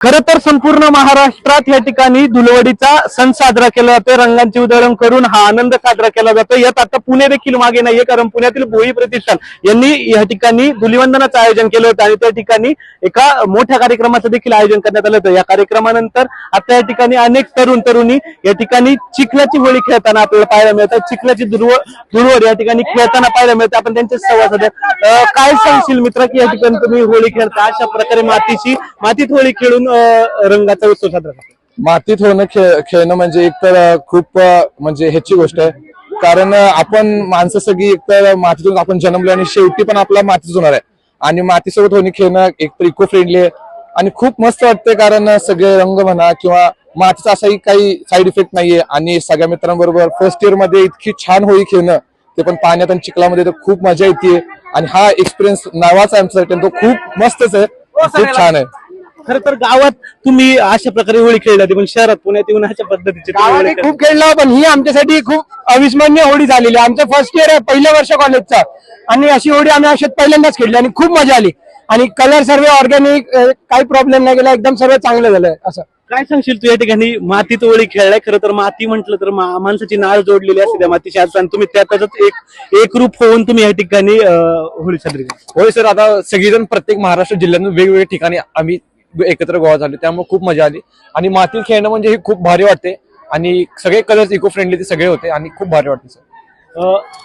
खरं तर संपूर्ण महाराष्ट्रात या ठिकाणी धुलवडीचा सण साजरा केला जातोय. रंगांची उधळण करून हा आनंद साजरा केला जातो. यात आता पुणे देखील मागे नाहीये, कारण पुण्यातील भोई प्रतिष्ठान यांनी या ठिकाणी धुलिवंदनाचं आयोजन केलं होतं आणि त्या ठिकाणी एका मोठ्या कार्यक्रमाचं देखील आयोजन करण्यात आलं होतं. या कार्यक्रमानंतर आता या ठिकाणी अनेक तरुणी या ठिकाणी चिखलाची होळी खेळताना आपल्याला पाहायला मिळतात. चिखलाची धुळवड या ठिकाणी खेळताना पाहायला मिळते. आपण त्यांचे संवाद साधूया. काय सांगशील मित्रा की या ठिकाणी तुम्ही होळी खेळता, अशा प्रकारे मातीत होळी खेळून रंगाचा उत्सव साजरा करतो? मातीत होणं खेळणं म्हणजे एक तर खूप म्हणजे ह्याची गोष्ट आहे, कारण आपण माणसं सगळी एकतर मातीतून आपण जन्मलो आणि शेवटी पण आपला मातीच होणार आहे. आणि मातीसोबत होणी खेळणं एकतर इको फ्रेंडली आहे आणि खूप मस्त वाटते, कारण सगळे रंग म्हणा किंवा मातीचा असाही काही साईड इफेक्ट नाहीये. आणि सगळ्या मित्रांबरोबर फर्स्ट इयर मध्ये इतकी छान होळी खेळणं, ते पण पाण्यात आणि चिखलामध्ये, तर खूप मजा येते. आणि हा एक्सपिरियन्स नावाचा आमच्यासाठी तो खूप मस्तच आहे, खूप छान आहे. खरं तर गावात तुम्ही अशा प्रकारे होळी खेळली जाते, पण शहरात पुण्यात येऊन अशा पद्धतीची गावाने खूप खेळला, पण ही आमच्यासाठी खूप अविस्मरणीय होळी झालेली. आमचं फर्स्ट इयर आहे, पहिलं वर्ष कॉलेजचा, आणि अशी होळी आम्ही अशात पहिल्यांदाच खेळली आणि खूप मजा आली. आणि कलर सर्व ऑर्गॅनिक, काही प्रॉब्लेम नाही गेला, एकदम सर्व चांगलं झालंय. असं काय सांगशील तू या ठिकाणी मातीत होळी खेळलाय? खरं तर माती म्हटलं तर माणसाची नाळ जोडलेली असते त्या मातीशी, आणि तुम्ही त्यातच एक रूप होऊन तुम्ही या ठिकाणी होळी साजरी करता. होय सर, आता सगळीजण प्रत्येक महाराष्ट्र जिल्ह्यातून वेगवेगळ्या ठिकाणी आम्ही एकत्र गोळा झाले, त्यामुळे खूप मजा आली. आणि माती खेळणं म्हणजे हे खूप भारी वाटते, आणि सगळे कलर्स इको फ्रेंडली ते सगळे होते आणि खूप भारी वाटते सर.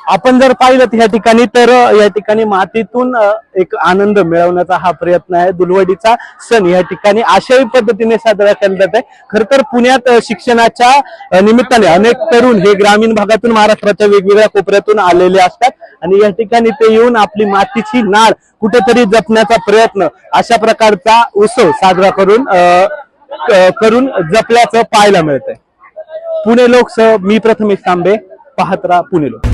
आपण जर पाहिलं या ठिकाणी, तर या ठिकाणी मातीतून एक आनंद मिळवण्याचा हा प्रयत्न आहे. धुलवडीचा सण या ठिकाणी अशाही पद्धतीने साजरा केला जात आहे. खर तर पुण्यात शिक्षणाच्या निमित्ताने अनेक तरुण हे ग्रामीण भागातून महाराष्ट्राच्या वेगवेगळ्या कोपऱ्यातून आलेले असतात, आणि या ठिकाणी ते येऊन आपली मातीची नाळ कुठेतरी जपण्याचा प्रयत्न, अशा प्रकारचा उत्सव साजरा करून जपल्याचं पाहायला मिळतंय. पुणे लोकसह मी प्रथमेश तांबे, पाहत राहा पुणे लोक.